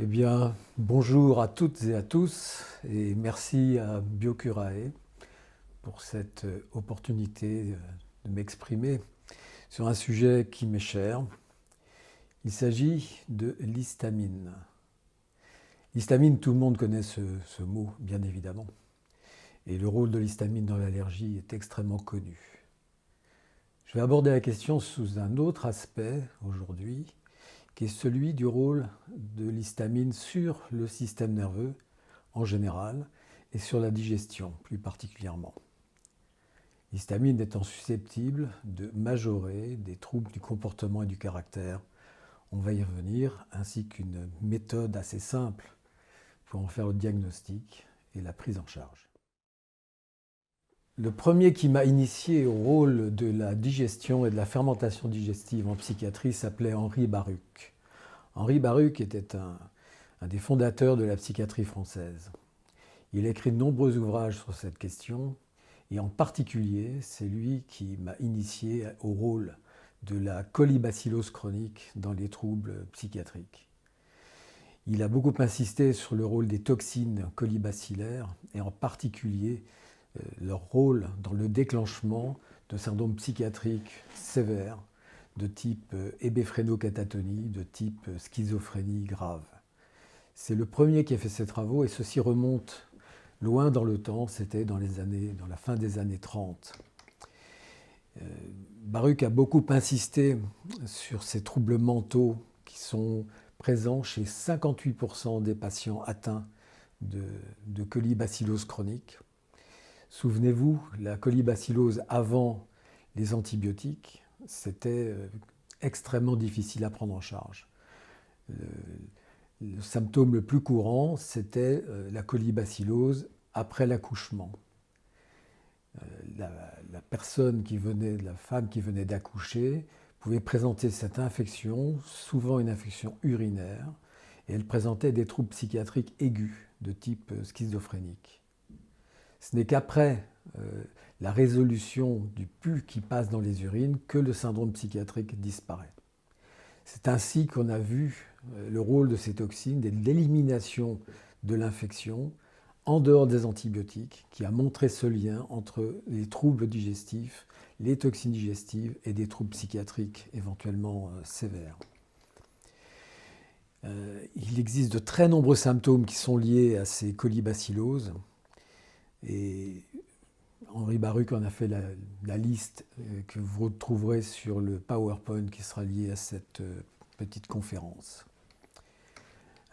Eh bien, bonjour à toutes et à tous et merci à Biocurae pour cette opportunité de m'exprimer sur un sujet qui m'est cher. Il s'agit de l'histamine. L'histamine, tout le monde connaît ce mot, bien évidemment. Et le rôle de l'histamine dans l'allergie est extrêmement connu. Je vais aborder la question sous un autre aspect aujourd'hui, qui est celui du rôle de l'histamine sur le système nerveux en général et sur la digestion plus particulièrement. L'histamine étant susceptible de majorer des troubles du comportement et du caractère. On va y revenir, ainsi qu'une méthode assez simple pour en faire le diagnostic et la prise en charge. Le premier qui m'a initié au rôle de la digestion et de la fermentation digestive en psychiatrie s'appelait Henri Baruch. Henri Baruch était un des fondateurs de la psychiatrie française. Il a écrit de nombreux ouvrages sur cette question, et en particulier, c'est lui qui m'a initié au rôle de la colibacillose chronique dans les troubles psychiatriques. Il a beaucoup insisté sur le rôle des toxines colibacillaires, et en particulier leur rôle dans le déclenchement de syndromes psychiatriques sévères de type hébéphrènocatatonie, de type schizophrénie grave. C'est le premier qui a fait ces travaux, et ceci remonte loin dans le temps, c'était dans la fin des années 30. Baruch a beaucoup insisté sur ces troubles mentaux qui sont présents chez 58% des patients atteints de colibacillose chronique. Souvenez-vous, la colibacillose avant les antibiotiques, c'était extrêmement difficile à prendre en charge. Le symptôme le plus courant, c'était la colibacillose après l'accouchement. La femme qui venait d'accoucher pouvait présenter cette infection, souvent une infection urinaire, et elle présentait des troubles psychiatriques aigus de type schizophrénique. Ce n'est qu'après la résolution du pus qui passe dans les urines que le syndrome psychiatrique disparaît. C'est ainsi qu'on a vu le rôle de ces toxines et de l'élimination de l'infection en dehors des antibiotiques, qui a montré ce lien entre les troubles digestifs, les toxines digestives et des troubles psychiatriques éventuellement sévères. Il existe de très nombreux symptômes qui sont liés à ces colibacilloses, et Henri Baruch en a fait la liste que vous retrouverez sur le PowerPoint qui sera lié à cette petite conférence.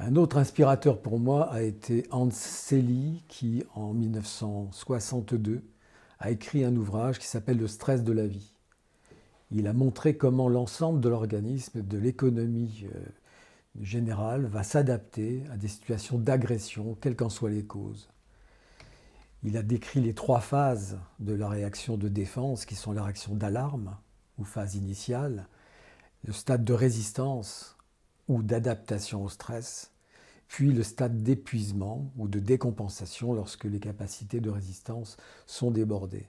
Un autre inspirateur pour moi a été Hans Selye qui, en 1962, a écrit un ouvrage qui s'appelle « Le stress de la vie ». Il a montré comment l'ensemble de l'organisme, de l'économie générale, va s'adapter à des situations d'agression, quelles qu'en soient les causes. Il a décrit les 3 phases de la réaction de défense, qui sont la réaction d'alarme, ou phase initiale, le stade de résistance, ou d'adaptation au stress, puis le stade d'épuisement ou de décompensation lorsque les capacités de résistance sont débordées.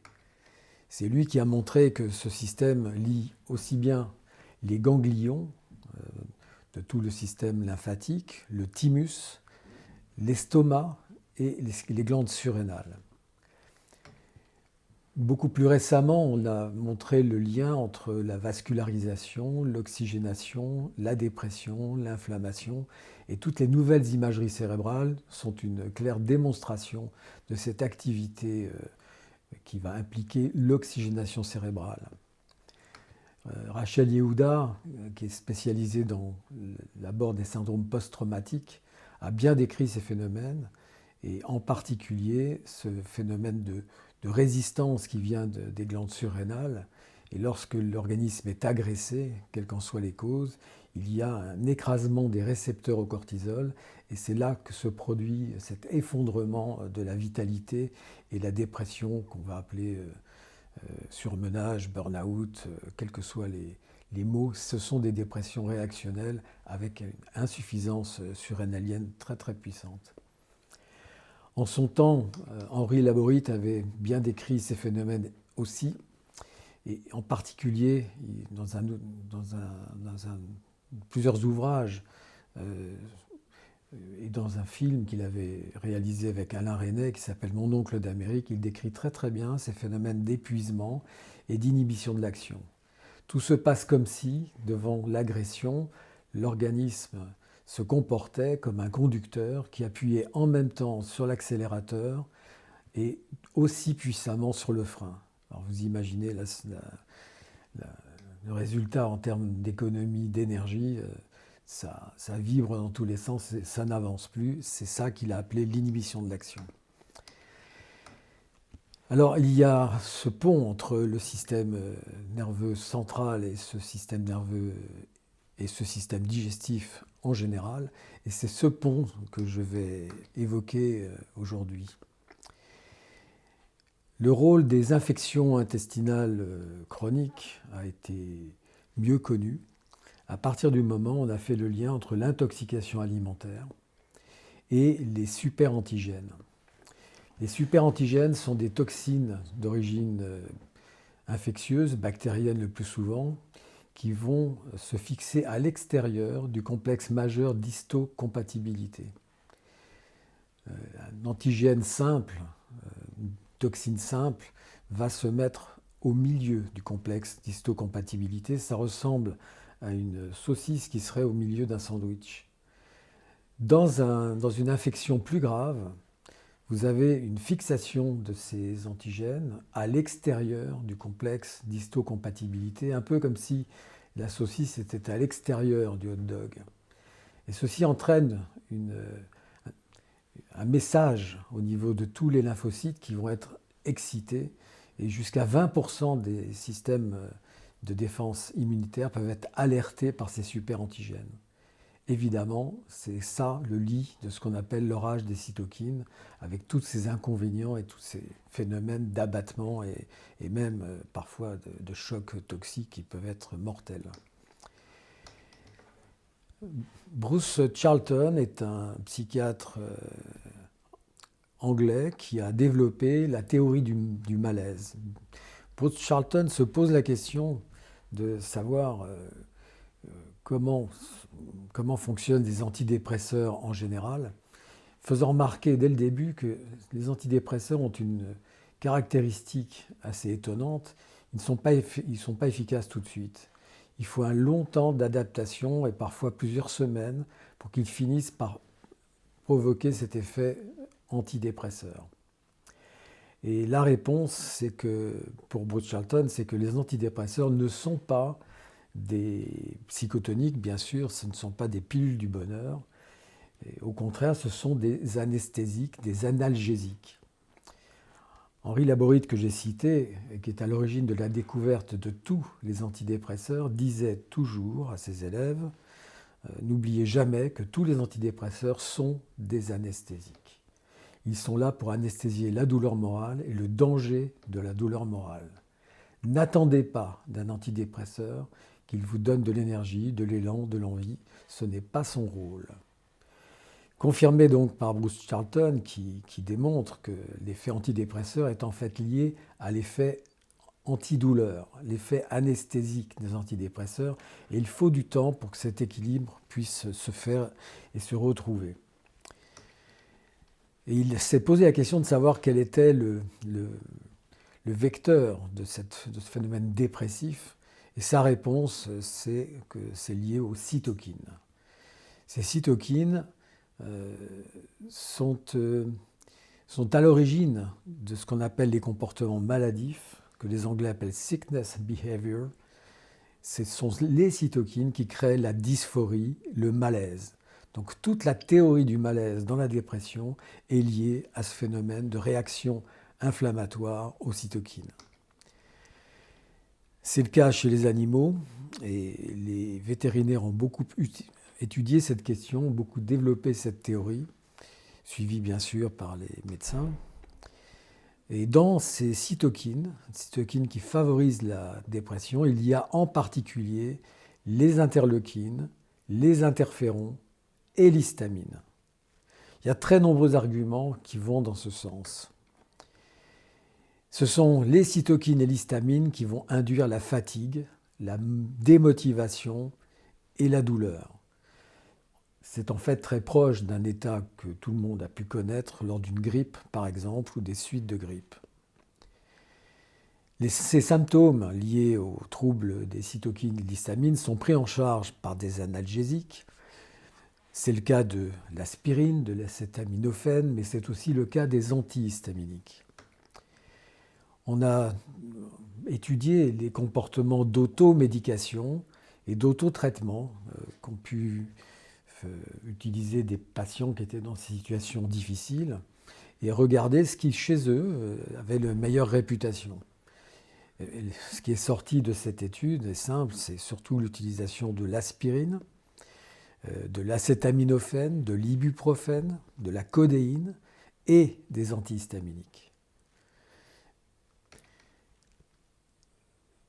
C'est lui qui a montré que ce système lie aussi bien les ganglions de tout le système lymphatique, le thymus, l'estomac et les glandes surrénales. Beaucoup plus récemment, on a montré le lien entre la vascularisation, l'oxygénation, la dépression, l'inflammation, et toutes les nouvelles imageries cérébrales sont une claire démonstration de cette activité qui va impliquer l'oxygénation cérébrale. Rachel Yehuda, qui est spécialisée dans l'abord des syndromes post-traumatiques, a bien décrit ces phénomènes, et en particulier ce phénomène de résistance qui vient des glandes surrénales. Et lorsque l'organisme est agressé, quelles qu'en soient les causes, il y a un écrasement des récepteurs au cortisol, et c'est là que se produit cet effondrement de la vitalité et la dépression qu'on va appeler surmenage, burn-out, quels que soient les mots. Ce sont des dépressions réactionnelles avec une insuffisance surrénalienne très très puissante. En son temps, Henri Laborit avait bien décrit ces phénomènes aussi, et en particulier dans plusieurs ouvrages et dans un film qu'il avait réalisé avec Alain Resnais qui s'appelle Mon oncle d'Amérique, il décrit très très bien ces phénomènes d'épuisement et d'inhibition de l'action. Tout se passe comme si, devant l'agression, l'organisme se comportait comme un conducteur qui appuyait en même temps sur l'accélérateur et aussi puissamment sur le frein. Alors vous imaginez le résultat en termes d'économie d'énergie, ça vibre dans tous les sens, ça n'avance plus. C'est ça qu'il a appelé l'inhibition de l'action. Alors il y a ce pont entre le système nerveux central et ce système nerveux et ce système digestif en général, et c'est ce pont que je vais évoquer aujourd'hui. Le rôle des infections intestinales chroniques a été mieux connu à partir du moment où on a fait le lien entre l'intoxication alimentaire et les superantigènes. Les superantigènes sont des toxines d'origine infectieuse, bactérienne le plus souvent, qui vont se fixer à l'extérieur du complexe majeur d'histocompatibilité. Un antigène simple, une toxine simple, va se mettre au milieu du complexe d'histocompatibilité. Ça ressemble à une saucisse qui serait au milieu d'un sandwich. Dans une infection plus grave, vous avez une fixation de ces antigènes à l'extérieur du complexe d'histocompatibilité, un peu comme si la saucisse était à l'extérieur du hot dog. Et ceci entraîne un message au niveau de tous les lymphocytes qui vont être excités, et jusqu'à 20% des systèmes de défense immunitaire peuvent être alertés par ces superantigènes. Évidemment, c'est ça le lit de ce qu'on appelle l'orage des cytokines, avec tous ces inconvénients et tous ces phénomènes d'abattement et même parfois de chocs toxiques qui peuvent être mortels. Bruce Charlton est un psychiatre anglais qui a développé la théorie du malaise. Bruce Charlton se pose la question de savoir comment fonctionnent les antidépresseurs en général, faisant remarquer dès le début que les antidépresseurs ont une caractéristique assez étonnante, ils ne sont pas efficaces tout de suite. Il faut un long temps d'adaptation et parfois plusieurs semaines pour qu'ils finissent par provoquer cet effet antidépresseur. Et la réponse, c'est que, pour Bruce Charlton, c'est que les antidépresseurs ne sont pas des psychotoniques, bien sûr, ce ne sont pas des pilules du bonheur. Et au contraire, ce sont des anesthésiques, des analgésiques. Henri Laborit, que j'ai cité, et qui est à l'origine de la découverte de tous les antidépresseurs, disait toujours à ses élèves « N'oubliez jamais que tous les antidépresseurs sont des anesthésiques. Ils sont là pour anesthésier la douleur morale et le danger de la douleur morale. N'attendez pas d'un antidépresseur qu'il vous donne de l'énergie, de l'élan, de l'envie. Ce n'est pas son rôle. » Confirmé donc par Bruce Charlton, qui démontre que l'effet antidépresseur est en fait lié à l'effet antidouleur, l'effet anesthésique des antidépresseurs, et il faut du temps pour que cet équilibre puisse se faire et se retrouver. Et il s'est posé la question de savoir quel était le vecteur de ce phénomène dépressif, et sa réponse, c'est que c'est lié aux cytokines. Ces cytokines sont à l'origine de ce qu'on appelle les comportements maladifs, que les Anglais appellent sickness behavior. Ce sont les cytokines qui créent la dysphorie, le malaise. Donc toute la théorie du malaise dans la dépression est liée à ce phénomène de réaction inflammatoire aux cytokines. C'est le cas chez les animaux, et les vétérinaires ont beaucoup étudié cette question, ont beaucoup développé cette théorie, suivie bien sûr par les médecins. Et dans ces cytokines qui favorisent la dépression, il y a en particulier les interleukines, les interférons et l'histamine. Il y a très nombreux arguments qui vont dans ce sens. Ce sont les cytokines et l'histamine qui vont induire la fatigue, la démotivation et la douleur. C'est en fait très proche d'un état que tout le monde a pu connaître lors d'une grippe, par exemple, ou des suites de grippe. Ces symptômes liés aux troubles des cytokines et de l'histamine sont pris en charge par des analgésiques. C'est le cas de l'aspirine, de l'acétaminophène, mais c'est aussi le cas des antihistaminiques. On a étudié les comportements d'automédication et d'autotraitement qu'ont pu utiliser des patients qui étaient dans ces situations difficiles et regarder ce qui, chez eux, avait la meilleure réputation. Ce qui est sorti de cette étude est simple, c'est surtout l'utilisation de l'aspirine, de l'acétaminophène, de l'ibuprofène, de la codéine et des antihistaminiques.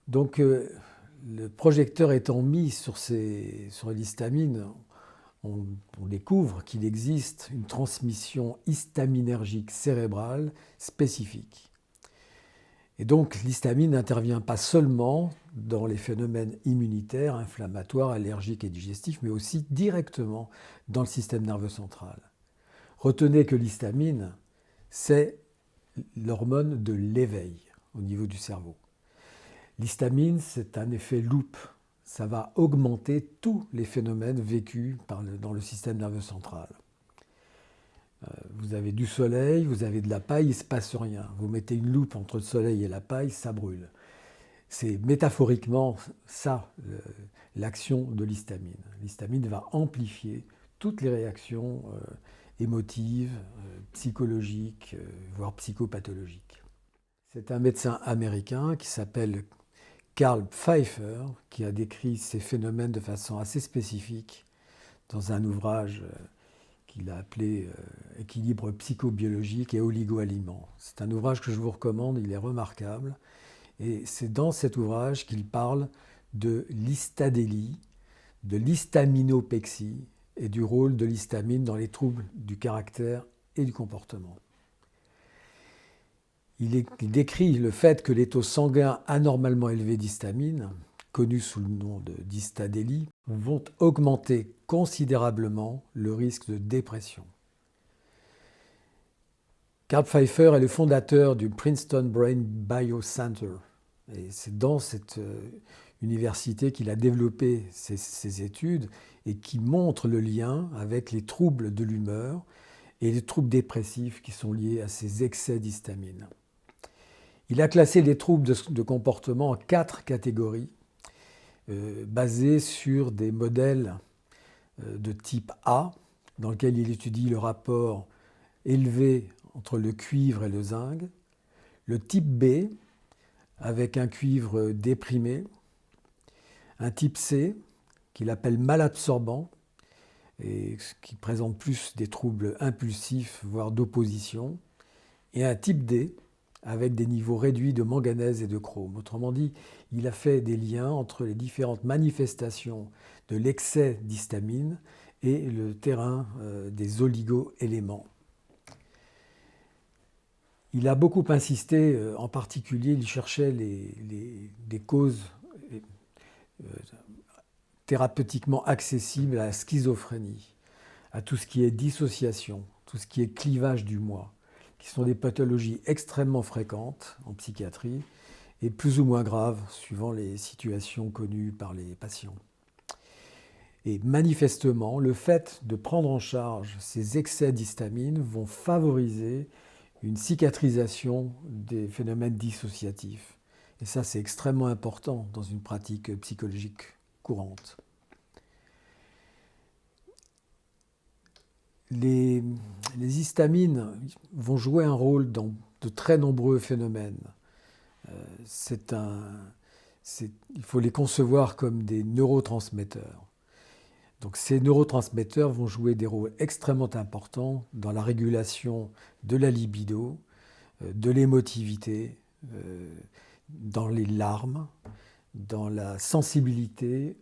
Donc le projecteur étant mis sur l'histamine, on découvre qu'il existe une transmission histaminergique cérébrale spécifique. Et donc l'histamine n'intervient pas seulement dans les phénomènes immunitaires, inflammatoires, allergiques et digestifs, mais aussi directement dans le système nerveux central. Retenez que l'histamine, c'est l'hormone de l'éveil au niveau du cerveau. L'histamine, c'est un effet loupe. Ça va augmenter tous les phénomènes vécus dans le système nerveux central. Vous avez du soleil, vous avez de la paille, il ne se passe rien. Vous mettez une loupe entre le soleil et la paille, ça brûle. C'est métaphoriquement ça, l'action de l'histamine. L'histamine va amplifier toutes les réactions émotives, psychologiques, voire psychopathologiques. C'est un médecin américain qui s'appelle Karl Pfeiffer qui a décrit ces phénomènes de façon assez spécifique dans un ouvrage qu'il a appelé Équilibre psychobiologique et oligoaliments. C'est un ouvrage que je vous recommande, il est remarquable. Et c'est dans cet ouvrage qu'il parle de l'histadélie, de l'histaminopexie et du rôle de l'histamine dans les troubles du caractère et du comportement. Il décrit le fait que les taux sanguins anormalement élevés d'histamine, connus sous le nom d'histadélie, vont augmenter considérablement le risque de dépression. Karl Pfeiffer est le fondateur du Princeton Brain Biocenter. Et c'est dans cette université qu'il a développé ces études et qui montre le lien avec les troubles de l'humeur et les troubles dépressifs qui sont liés à ces excès d'histamine. Il a classé les troubles de comportement en 4 catégories, basées sur des modèles de type A, dans lequel il étudie le rapport élevé entre le cuivre et le zinc, le type B, avec un cuivre déprimé, un type C, qu'il appelle malabsorbant, et qui présente plus des troubles impulsifs, voire d'opposition, et un type D, avec des niveaux réduits de manganèse et de chrome. Autrement dit, il a fait des liens entre les différentes manifestations de l'excès d'histamine et le terrain des oligo-éléments. Il a beaucoup insisté, en particulier, il cherchait des causes thérapeutiquement accessibles à la schizophrénie, à tout ce qui est dissociation, tout ce qui est clivage du moi, qui sont des pathologies extrêmement fréquentes en psychiatrie et plus ou moins graves suivant les situations connues par les patients. Et manifestement, le fait de prendre en charge ces excès d'histamine vont favoriser une cicatrisation des phénomènes dissociatifs. Et ça, c'est extrêmement important dans une pratique psychologique courante. Les histamines vont jouer un rôle dans de très nombreux phénomènes. Il faut les concevoir comme des neurotransmetteurs. Donc ces neurotransmetteurs vont jouer des rôles extrêmement importants dans la régulation de la libido, de l'émotivité, dans les larmes, dans la sensibilité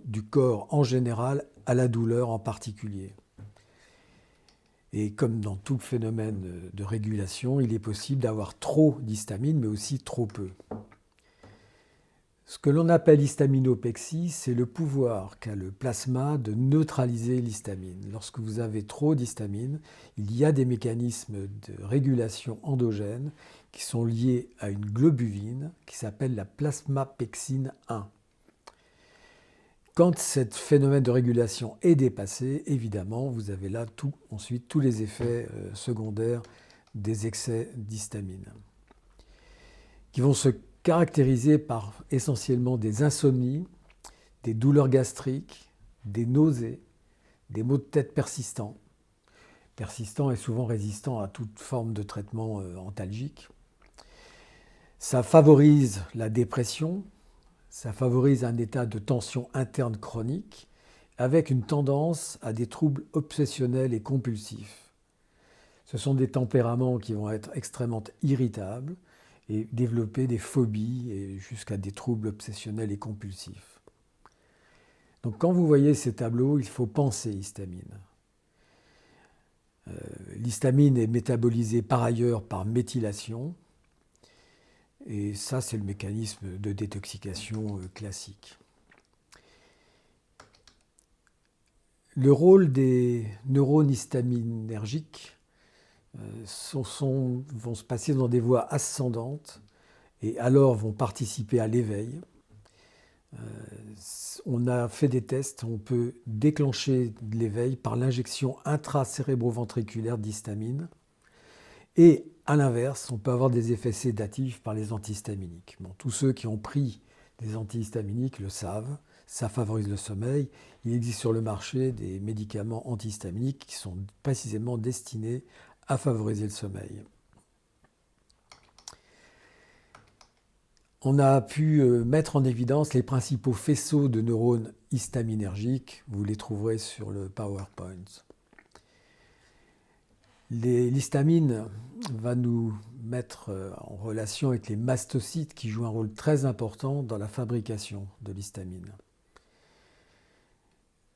du corps en général à la douleur en particulier. Et comme dans tout phénomène de régulation, il est possible d'avoir trop d'histamine, mais aussi trop peu. Ce que l'on appelle histaminopexie, c'est le pouvoir qu'a le plasma de neutraliser l'histamine. Lorsque vous avez trop d'histamine, il y a des mécanismes de régulation endogène qui sont liés à une globuline qui s'appelle la plasmapexine 1. Quand ce phénomène de régulation est dépassé, évidemment, vous avez là ensuite tous les effets secondaires des excès d'histamine, qui vont se caractérisés par essentiellement des insomnies, des douleurs gastriques, des nausées, des maux de tête persistants et souvent résistants à toute forme de traitement antalgique. Ça favorise la dépression, ça favorise un état de tension interne chronique avec une tendance à des troubles obsessionnels et compulsifs. Ce sont des tempéraments qui vont être extrêmement irritables et développer des phobies et jusqu'à des troubles obsessionnels et compulsifs. Donc quand vous voyez ces tableaux, il faut penser histamine. L'histamine est métabolisée par ailleurs par méthylation, et ça c'est le mécanisme de détoxication classique. Le rôle des neurones histaminergiques vont se passer dans des voies ascendantes et alors vont participer à l'éveil. On a fait des tests, on peut déclencher l'éveil par l'injection intracérébroventriculaire d'histamine et à l'inverse, on peut avoir des effets sédatifs par les antihistaminiques. Bon, tous ceux qui ont pris des antihistaminiques le savent, ça favorise le sommeil. Il existe sur le marché des médicaments antihistaminiques qui sont précisément destinés à favoriser le sommeil. On a pu mettre en évidence les principaux faisceaux de neurones histaminergiques. Vous les trouverez sur le PowerPoint. L'histamine va nous mettre en relation avec les mastocytes qui jouent un rôle très important dans la fabrication de l'histamine.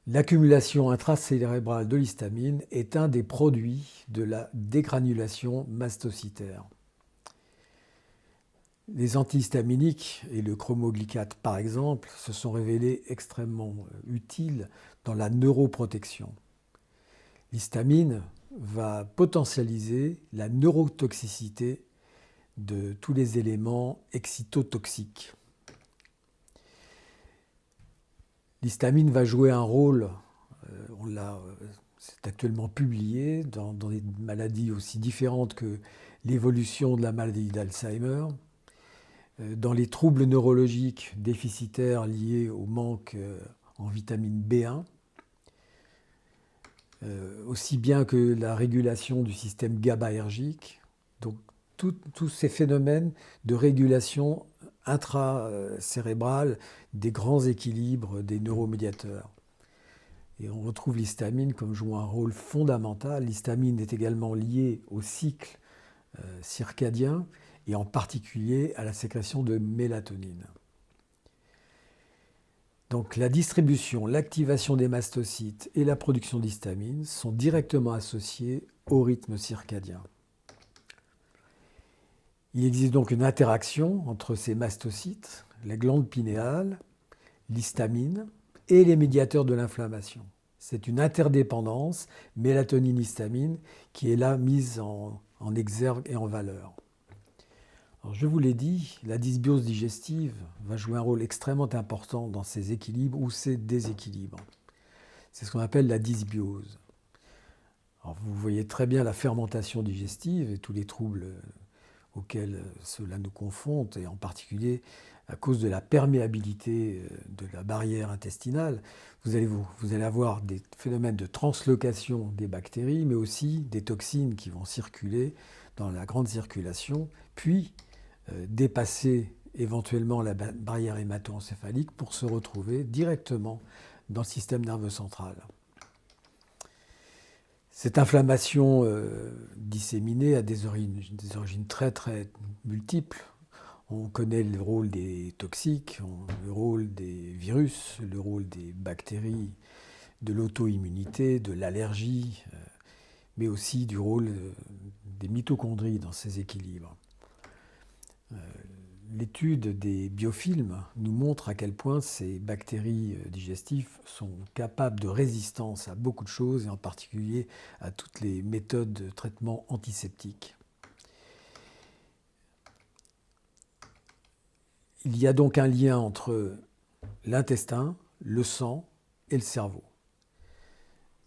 L'accumulation intracérébrale de l'histamine est un des produits de la dégranulation mastocytaire. Les antihistaminiques et le chromoglycate, par exemple, se sont révélés extrêmement utiles dans la neuroprotection. L'histamine va potentialiser la neurotoxicité de tous les éléments excitotoxiques. L'histamine va jouer un rôle, c'est actuellement publié, dans des maladies aussi différentes que l'évolution de la maladie d'Alzheimer, dans les troubles neurologiques déficitaires liés au manque en vitamine B1, aussi bien que la régulation du système GABAergique. Donc tous ces phénomènes de régulation intracérébrale des grands équilibres des neuromédiateurs. Et on retrouve l'histamine comme jouant un rôle fondamental. L'histamine est également liée au cycle circadien et en particulier à la sécrétion de mélatonine. Donc la distribution, l'activation des mastocytes et la production d'histamine sont directement associées au rythme circadien. Il existe donc une interaction entre ces mastocytes, la glande pinéale, l'histamine et les médiateurs de l'inflammation. C'est une interdépendance mélatonine-histamine qui est là mise en exergue et en valeur. Alors, je vous l'ai dit, la dysbiose digestive va jouer un rôle extrêmement important dans ces équilibres ou ces déséquilibres. C'est ce qu'on appelle la dysbiose. Alors, vous voyez très bien la fermentation digestive et tous les troubles auxquels cela nous confronte, et en particulier à cause de la perméabilité de la barrière intestinale. Vous allez avoir des phénomènes de translocation des bactéries, mais aussi des toxines qui vont circuler dans la grande circulation, puis dépasser éventuellement la barrière hémato-encéphalique pour se retrouver directement dans le système nerveux central. Cette inflammation disséminée a des origines très très multiples. On connaît le rôle des toxiques, le rôle des virus, le rôle des bactéries, de l'auto-immunité, de l'allergie, mais aussi du rôle des mitochondries dans ces équilibres. l'étude des biofilms nous montre à quel point ces bactéries digestives sont capables de résistance à beaucoup de choses, et en particulier à toutes les méthodes de traitement antiseptiques. Il y a donc un lien entre l'intestin, le sang et le cerveau.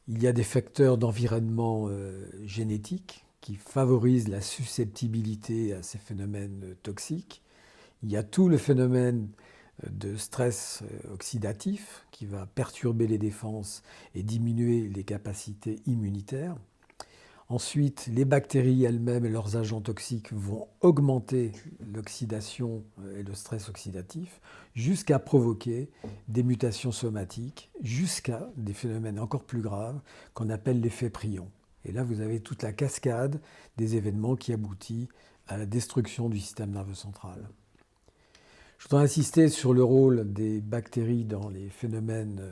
Il y a des facteurs d'environnement génétique qui favorisent la susceptibilité à ces phénomènes toxiques. Il y a tout le phénomène de stress oxydatif qui va perturber les défenses et diminuer les capacités immunitaires. Ensuite, les bactéries elles-mêmes et leurs agents toxiques vont augmenter l'oxydation et le stress oxydatif jusqu'à provoquer des mutations somatiques, jusqu'à des phénomènes encore plus graves qu'on appelle l'effet prion. Et là, vous avez toute la cascade des événements qui aboutit à la destruction du système nerveux central. Je voudrais insister sur le rôle des bactéries dans les phénomènes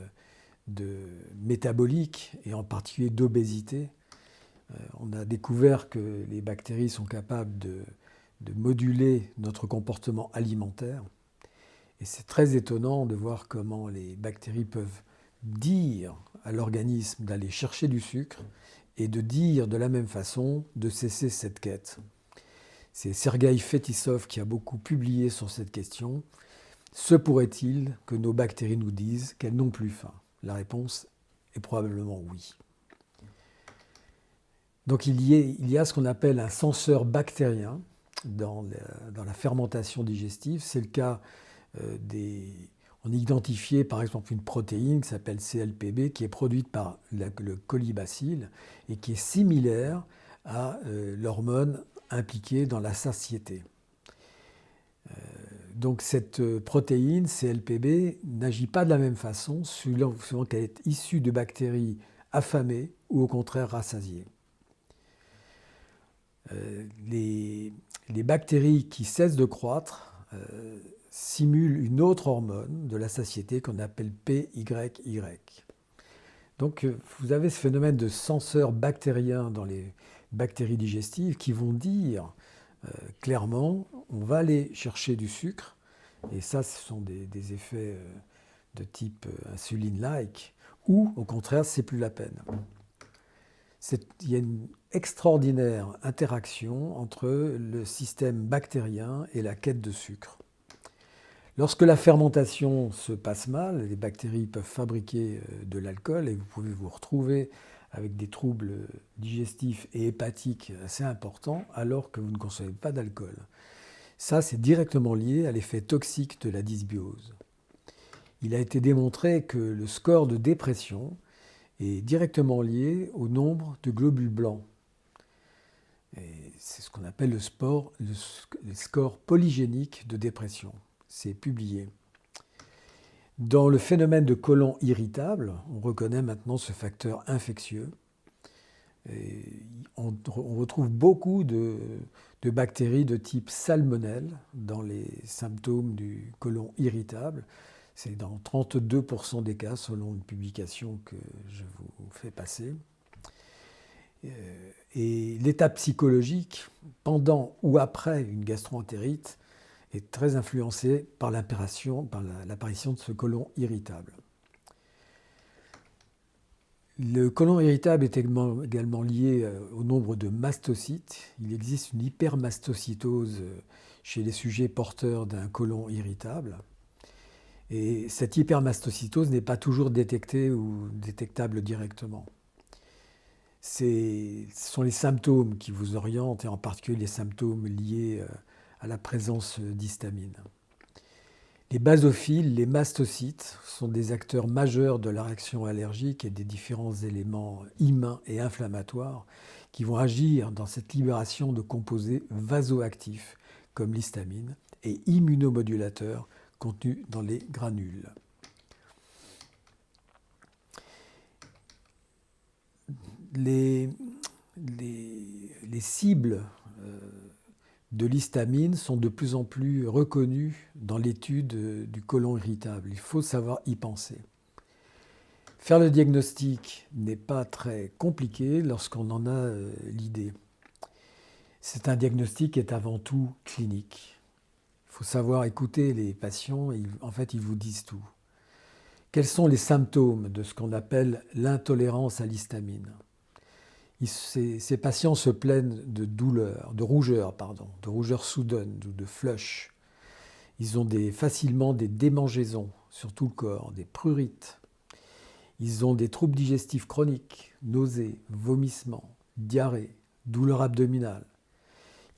métaboliques et en particulier d'obésité. On a découvert que les bactéries sont capables de moduler notre comportement alimentaire. Et c'est très étonnant de voir comment les bactéries peuvent dire à l'organisme d'aller chercher du sucre et de dire de la même façon de cesser cette quête. C'est Sergueï Fetisov qui a beaucoup publié sur cette question. Se pourrait-il que nos bactéries nous disent qu'elles n'ont plus faim? La réponse est probablement oui. Donc il y a ce qu'on appelle un censeur bactérien dans la fermentation digestive. C'est le cas on a identifié par exemple une protéine qui s'appelle CLPB qui est produite par le colibacille et qui est similaire à l'hormone impliquée dans la satiété. Donc cette protéine CLPB n'agit pas de la même façon selon qu'elle est issue de bactéries affamées ou au contraire rassasiées. Les bactéries qui cessent de croître simulent une autre hormone de la satiété qu'on appelle PYY. Donc vous avez ce phénomène de censeur bactérien dans les bactéries digestives qui vont dire clairement on va aller chercher du sucre, et ça ce sont des effets de type insuline-like, ou au contraire c'est plus la peine. Il y a une extraordinaire interaction entre le système bactérien et la quête de sucre. Lorsque la fermentation se passe mal, les bactéries peuvent fabriquer de l'alcool et vous pouvez vous retrouver avec des troubles digestifs et hépatiques assez importants alors que vous ne consommez pas d'alcool. Ça, c'est directement lié à l'effet toxique de la dysbiose. Il a été démontré que le score de dépression est directement lié au nombre de globules blancs. C'est ce qu'on appelle le score polygénique de dépression. C'est publié. Dans le phénomène de côlon irritable, on reconnaît maintenant ce facteur infectieux. Et on retrouve beaucoup de bactéries de type salmonelle dans les symptômes du côlon irritable. C'est dans 32% des cas, selon une publication que je vous fais passer. Et l'état psychologique, pendant ou après une gastroentérite, est très influencé par l'apparition de ce côlon irritable. Le côlon irritable est également lié au nombre de mastocytes. Il existe une hypermastocytose chez les sujets porteurs d'un côlon irritable. Et cette hypermastocytose n'est pas toujours détectée ou détectable directement. Ce sont les symptômes qui vous orientent, et en particulier les symptômes liés à la présence d'histamine. Les basophiles, les mastocytes, sont des acteurs majeurs de la réaction allergique et des différents éléments humains et inflammatoires qui vont agir dans cette libération de composés vasoactifs comme l'histamine et immunomodulateurs contenus dans les granules. Les cibles de l'histamine sont de plus en plus reconnues dans l'étude du côlon irritable. Il faut savoir y penser. Faire le diagnostic n'est pas très compliqué lorsqu'on en a l'idée. C'est un diagnostic qui est avant tout clinique. Il faut savoir écouter les patients, en fait, ils vous disent tout. Quels sont les symptômes de ce qu'on appelle l'intolérance à l'histamine? Ces patients se plaignent de douleur, de rougeur soudaine ou de flush. Ils ont facilement des démangeaisons sur tout le corps, des prurites. Ils ont des troubles digestifs chroniques, nausées, vomissements, diarrhée, douleurs abdominales.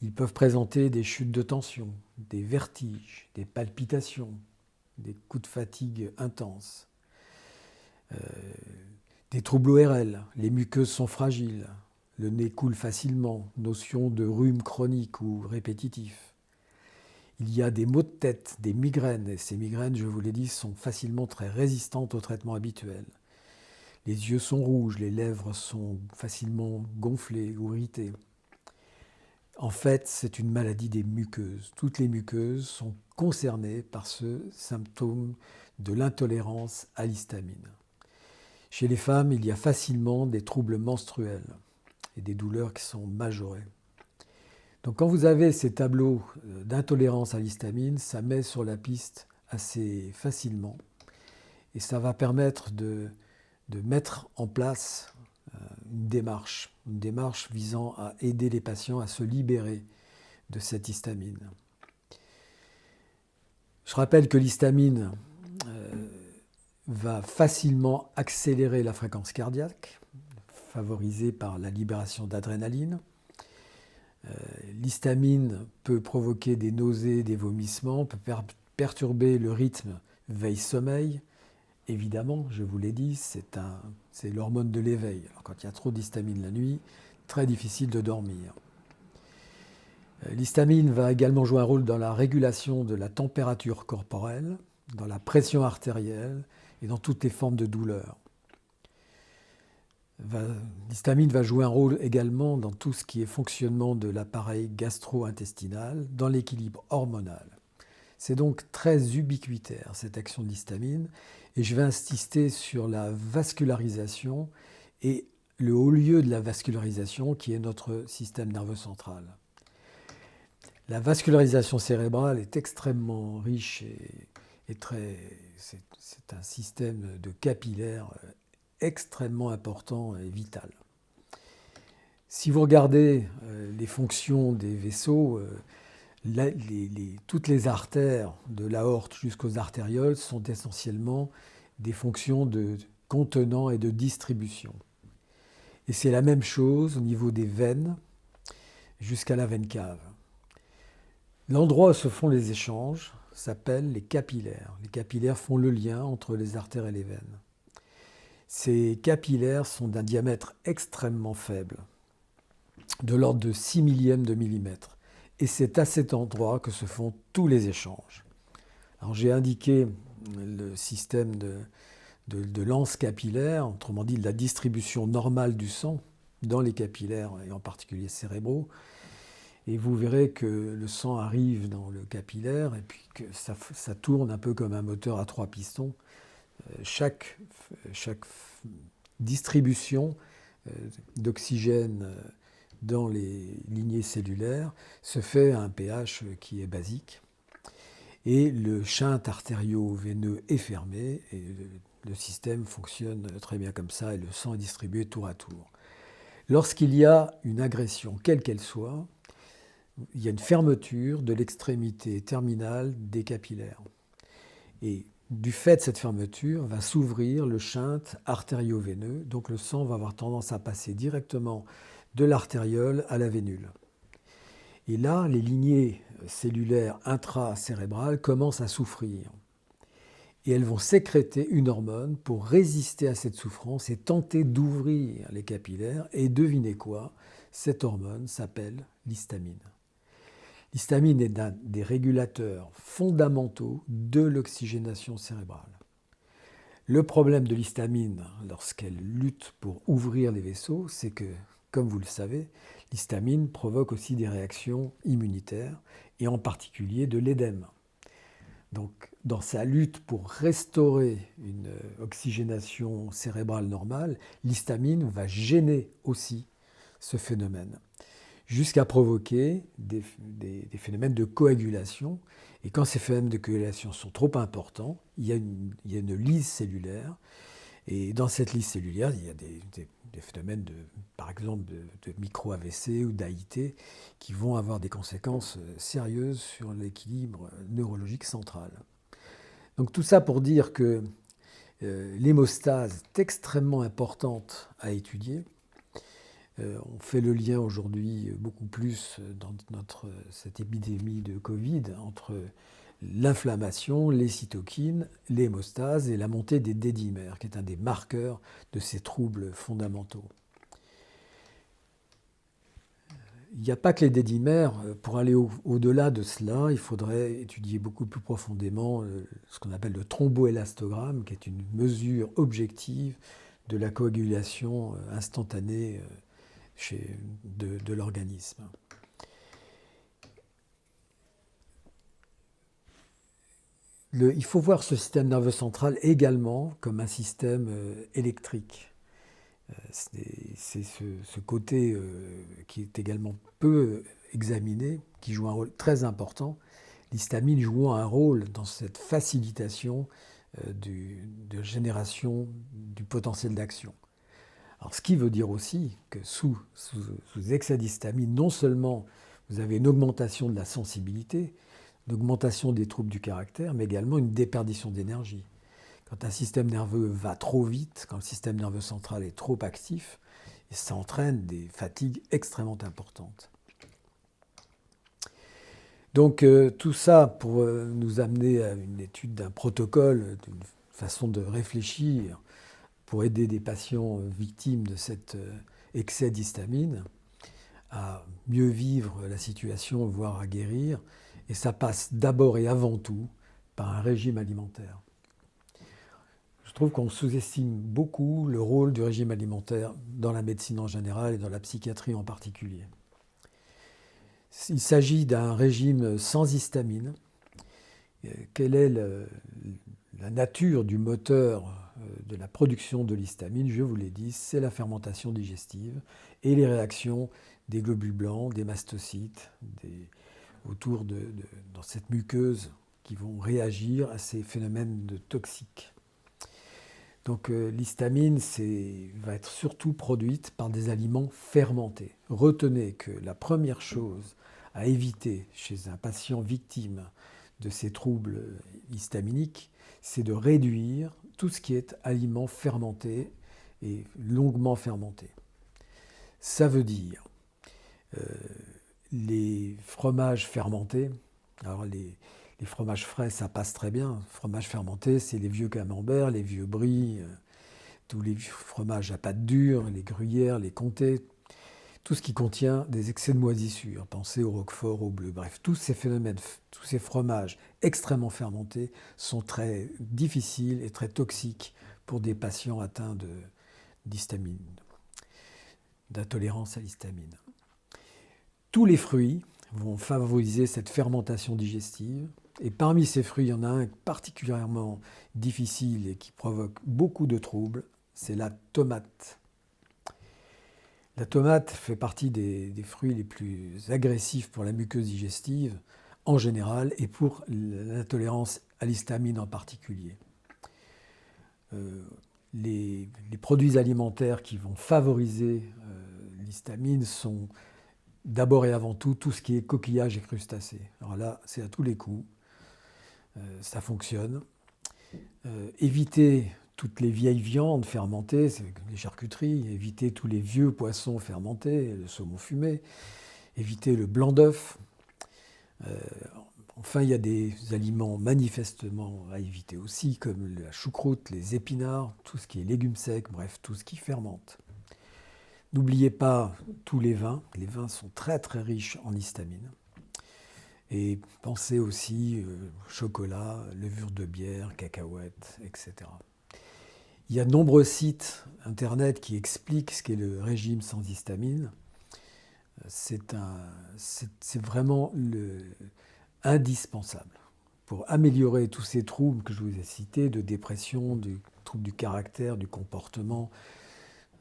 Ils peuvent présenter des chutes de tension, des vertiges, des palpitations, des coups de fatigue intenses, des troubles ORL, les muqueuses sont fragiles, le nez coule facilement, notion de rhume chronique ou répétitif. Il y a des maux de tête, des migraines, et ces migraines, je vous l'ai dit, sont facilement très résistantes au traitement habituel. Les yeux sont rouges, les lèvres sont facilement gonflées ou irritées. En fait, c'est une maladie des muqueuses. Toutes les muqueuses sont concernées par ce symptôme de l'intolérance à l'histamine. Chez les femmes, il y a facilement des troubles menstruels et des douleurs qui sont majorées. Donc quand vous avez ces tableaux d'intolérance à l'histamine, ça met sur la piste assez facilement et ça va permettre de mettre en place une démarche visant à aider les patients à se libérer de cette histamine. Je rappelle que l'histamine va facilement accélérer la fréquence cardiaque, favorisée par la libération d'adrénaline. L'histamine peut provoquer des nausées, des vomissements, peut perturber le rythme veille-sommeil. Évidemment, je vous l'ai dit, c'est l'hormone de l'éveil. Alors, quand il y a trop d'histamine la nuit, très difficile de dormir. L'histamine va également jouer un rôle dans la régulation de la température corporelle, dans la pression artérielle et dans toutes les formes de douleur. L'histamine va jouer un rôle également dans tout ce qui est fonctionnement de l'appareil gastro-intestinal, dans l'équilibre hormonal. C'est donc très ubiquitaire cette action de l'histamine et je vais insister sur la vascularisation et le haut lieu de la vascularisation qui est notre système nerveux central. La vascularisation cérébrale est extrêmement riche c'est un système de capillaires extrêmement important et vital. Si vous regardez les fonctions des vaisseaux, toutes les artères de l'aorte jusqu'aux artérioles sont essentiellement des fonctions de contenant et de distribution. Et c'est la même chose au niveau des veines jusqu'à la veine cave. L'endroit où se font les échanges s'appelle les capillaires. Les capillaires font le lien entre les artères et les veines. Ces capillaires sont d'un diamètre extrêmement faible, de l'ordre de 6 millièmes de millimètre. Et c'est à cet endroit que se font tous les échanges. Alors j'ai indiqué le système de lance capillaire, autrement dit de la distribution normale du sang dans les capillaires, et en particulier cérébraux. Et vous verrez que le sang arrive dans le capillaire et puis que ça tourne un peu comme un moteur à 3 pistons. Chaque distribution d'oxygène dans les lignées cellulaires se fait à un pH qui est basique. Et le shunt artério-veineux est fermé et le système fonctionne très bien comme ça et le sang est distribué tour à tour. Lorsqu'il y a une agression, quelle qu'elle soit, il y a une fermeture de l'extrémité terminale des capillaires. Et du fait de cette fermeture, va s'ouvrir le shunt artério-veineux, donc le sang va avoir tendance à passer directement de l'artériole à la vénule. Et là, les lignées cellulaires intracérébrales commencent à souffrir. Et elles vont sécréter une hormone pour résister à cette souffrance et tenter d'ouvrir les capillaires. Et devinez quoi? Cette hormone s'appelle l'histamine. L'histamine est un des régulateurs fondamentaux de l'oxygénation cérébrale. Le problème de l'histamine, lorsqu'elle lutte pour ouvrir les vaisseaux, c'est que, comme vous le savez, l'histamine provoque aussi des réactions immunitaires, et en particulier de l'édème. Donc, dans sa lutte pour restaurer une oxygénation cérébrale normale, l'histamine va gêner aussi ce phénomène, jusqu'à provoquer des phénomènes de coagulation. Et quand ces phénomènes de coagulation sont trop importants, il y a une lyse cellulaire. Et dans cette lyse cellulaire, il y a des phénomènes, par exemple, de micro-AVC ou d'AIT qui vont avoir des conséquences sérieuses sur l'équilibre neurologique central. Donc tout ça pour dire que l'hémostase est extrêmement importante à étudier. On fait le lien aujourd'hui beaucoup plus dans cette épidémie de Covid entre l'inflammation, les cytokines, l'hémostase et la montée des D-dimères, qui est un des marqueurs de ces troubles fondamentaux. Il n'y a pas que les D-dimères. Pour aller au-delà de cela, il faudrait étudier beaucoup plus profondément ce qu'on appelle le thromboélastogramme, qui est une mesure objective de la coagulation instantanée de l'organisme. Il faut voir ce système nerveux central également comme un système électrique. C'est ce côté qui est également peu examiné, qui joue un rôle très important. L'histamine jouant un rôle dans cette facilitation de génération du potentiel d'action. Alors, ce qui veut dire aussi que sous excès d'histamine, non seulement vous avez une augmentation de la sensibilité, une augmentation des troubles du caractère, mais également une déperdition d'énergie. Quand un système nerveux va trop vite, quand le système nerveux central est trop actif, ça entraîne des fatigues extrêmement importantes. Donc tout ça pour nous amener à une étude d'un protocole, d'une façon de réfléchir pour aider des patients victimes de cet excès d'histamine à mieux vivre la situation, voire à guérir. Et ça passe d'abord et avant tout par un régime alimentaire. Je trouve qu'on sous-estime beaucoup le rôle du régime alimentaire dans la médecine en général et dans la psychiatrie en particulier. Il s'agit d'un régime sans histamine. Quelle est la nature du moteur de la production de l'histamine? Je vous l'ai dit, c'est la fermentation digestive et les réactions des globules blancs, des mastocytes, autour dans cette muqueuse qui vont réagir à ces phénomènes toxiques. Donc l'histamine va être surtout produite par des aliments fermentés. Retenez que la première chose à éviter chez un patient victime de ces troubles histaminiques, c'est de réduire tout ce qui est aliments fermentés et longuement fermentés. Ça veut dire les fromages fermentés. Alors les fromages frais, ça passe très bien. Fromage fermenté, c'est les vieux camemberts, les vieux brie, tous les fromages à pâte dure, les gruyères, les comtés, tout ce qui contient des excès de moisissure. Pensez au roquefort, au bleu. Bref, tous ces phénomènes, tous ces fromages extrêmement fermentés sont très difficiles et très toxiques pour des patients atteints d'histamine, d'intolérance à l'histamine. Tous les fruits vont favoriser cette fermentation digestive. Et parmi ces fruits, il y en a un particulièrement difficile et qui provoque beaucoup de troubles, c'est la tomate. La tomate fait partie des fruits les plus agressifs pour la muqueuse digestive en général et pour l'intolérance à l'histamine en particulier. Les produits alimentaires qui vont favoriser l'histamine sont d'abord et avant tout ce qui est coquillage et crustacés. Alors là, c'est à tous les coups. Ça fonctionne. Éviter toutes les vieilles viandes fermentées, c'est les charcuteries, éviter tous les vieux poissons fermentés, le saumon fumé, éviter le blanc d'œuf. Enfin, il y a des aliments manifestement à éviter aussi, comme la choucroute, les épinards, tout ce qui est légumes secs, bref, tout ce qui fermente. N'oubliez pas tous les vins. Les vins sont très très riches en histamine. Et pensez aussi chocolat, levure de bière, cacahuètes, etc. Il y a de nombreux sites internet qui expliquent ce qu'est le régime sans histamine. C'est vraiment indispensable pour améliorer tous ces troubles que je vous ai cités, de dépression, de troubles du caractère, du comportement,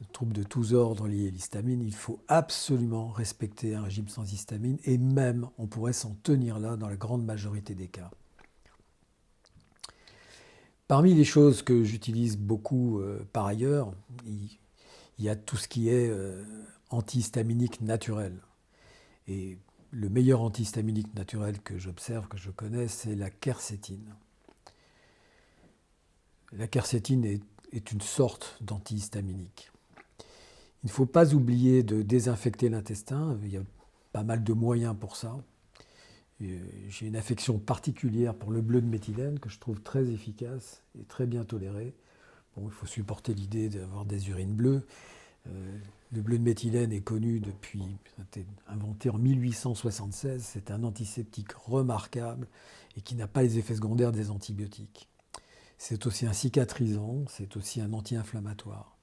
troubles de tous ordres liés à l'histamine, il faut absolument respecter un régime sans histamine et même on pourrait s'en tenir là dans la grande majorité des cas. Parmi les choses que j'utilise beaucoup par ailleurs, il y a tout ce qui est antihistaminique naturel. Et le meilleur antihistaminique naturel que j'observe, que je connais, c'est la quercétine. La quercétine est une sorte d'antihistaminique. Il ne faut pas oublier de désinfecter l'intestin, il y a pas mal de moyens pour ça. J'ai une affection particulière pour le bleu de méthylène que je trouve très efficace et très bien toléré. Bon, il faut supporter l'idée d'avoir des urines bleues. Le bleu de méthylène est connu depuis, ça a été inventé en 1876, c'est un antiseptique remarquable et qui n'a pas les effets secondaires des antibiotiques. C'est aussi un cicatrisant, c'est aussi un anti-inflammatoire.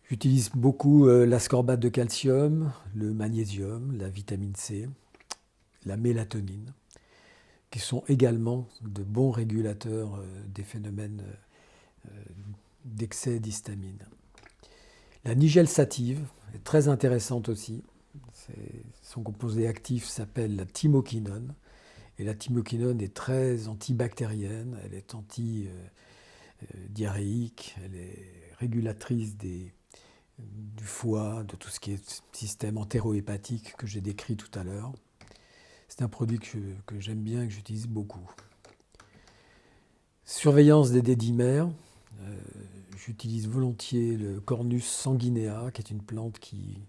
J'utilise beaucoup l'ascorbate de calcium, le magnésium, la vitamine C, la mélatonine, qui sont également de bons régulateurs des phénomènes d'excès d'histamine. La nigelle sative est très intéressante aussi. Son composé actif s'appelle la thymoquinone. Et la thymoquinone est très antibactérienne, elle est anti-diarrhéique, elle est régulatrice du foie, de tout ce qui est système entérohépatique que j'ai décrit tout à l'heure. C'est un produit que j'aime bien et que j'utilise beaucoup. Surveillance des dédimères. J'utilise volontiers le Cornus sanguinea, qui est une plante qui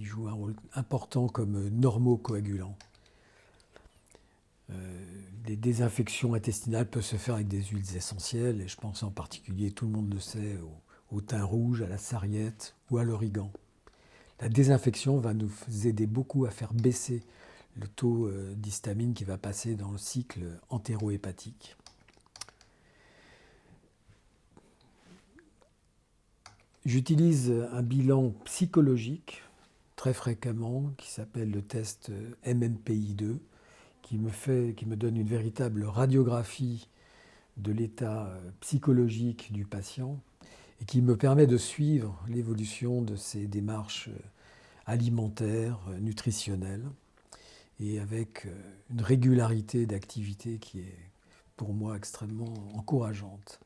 joue un rôle important comme normocoagulant. Les désinfections intestinales peuvent se faire avec des huiles essentielles, et je pense en particulier, tout le monde le sait, au thym rouge, à la sarriette ou à l'origan. La désinfection va nous aider beaucoup à faire baisser le taux d'histamine qui va passer dans le cycle entérohépatique. J'utilise un bilan psychologique très fréquemment qui s'appelle le test MMPI2 qui me donne une véritable radiographie de l'état psychologique du patient et qui me permet de suivre l'évolution de ses démarches alimentaires, nutritionnelles et avec une régularité d'activité qui est pour moi extrêmement encourageante.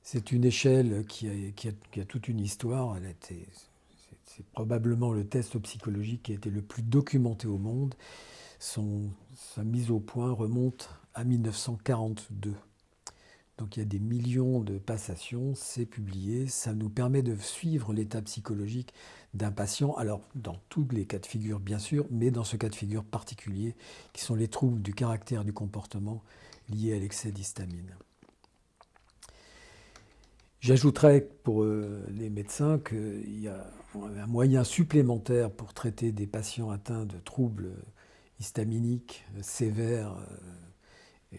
C'est une échelle qui a toute une histoire. C'est probablement le test psychologique qui a été le plus documenté au monde. Sa mise au point remonte à 1942. Donc il y a des millions de passations, c'est publié, ça nous permet de suivre l'état psychologique d'un patient, alors dans tous les cas de figure bien sûr, mais dans ce cas de figure particulier, qui sont les troubles du caractère du comportement liés à l'excès d'histamine. J'ajouterais pour les médecins qu'il y a un moyen supplémentaire pour traiter des patients atteints de troubles histaminiques sévères,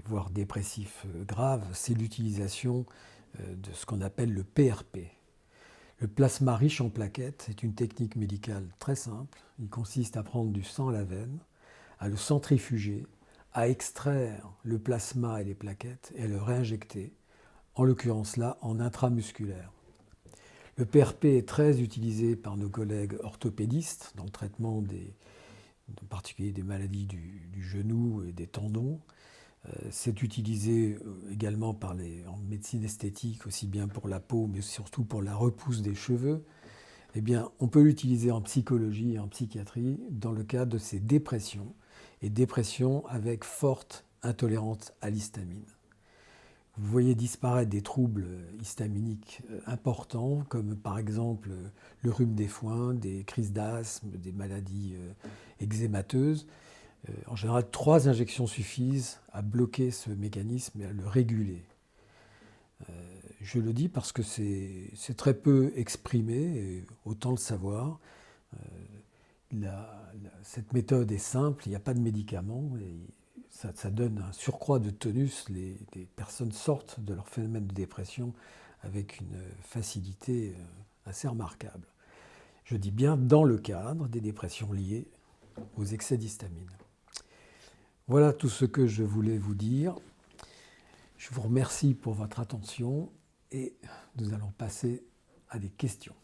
voire dépressifs graves, c'est l'utilisation de ce qu'on appelle le PRP. Le plasma riche en plaquettes est une technique médicale très simple. Il consiste à prendre du sang à la veine, à le centrifuger, à extraire le plasma et les plaquettes et à le réinjecter, en l'occurrence là en intramusculaire. Le PRP est très utilisé par nos collègues orthopédistes dans le traitement en particulier des maladies du genou et des tendons. C'est utilisé également en médecine esthétique, aussi bien pour la peau, mais surtout pour la repousse des cheveux. Eh bien, on peut l'utiliser en psychologie et en psychiatrie dans le cadre de ces dépressions, et dépressions avec forte intolérance à l'histamine. Vous voyez disparaître des troubles histaminiques importants, comme par exemple le rhume des foins, des crises d'asthme, des maladies eczémateuses. En général, 3 injections suffisent à bloquer ce mécanisme et à le réguler. Je le dis parce que c'est très peu exprimé, et autant le savoir. Cette méthode est simple, il n'y a pas de médicaments, et ça donne un surcroît de tonus. Les personnes sortent de leur phénomène de dépression avec une facilité assez remarquable. Je dis bien dans le cadre des dépressions liées aux excès d'histamine. Voilà tout ce que je voulais vous dire. Je vous remercie pour votre attention et nous allons passer à des questions.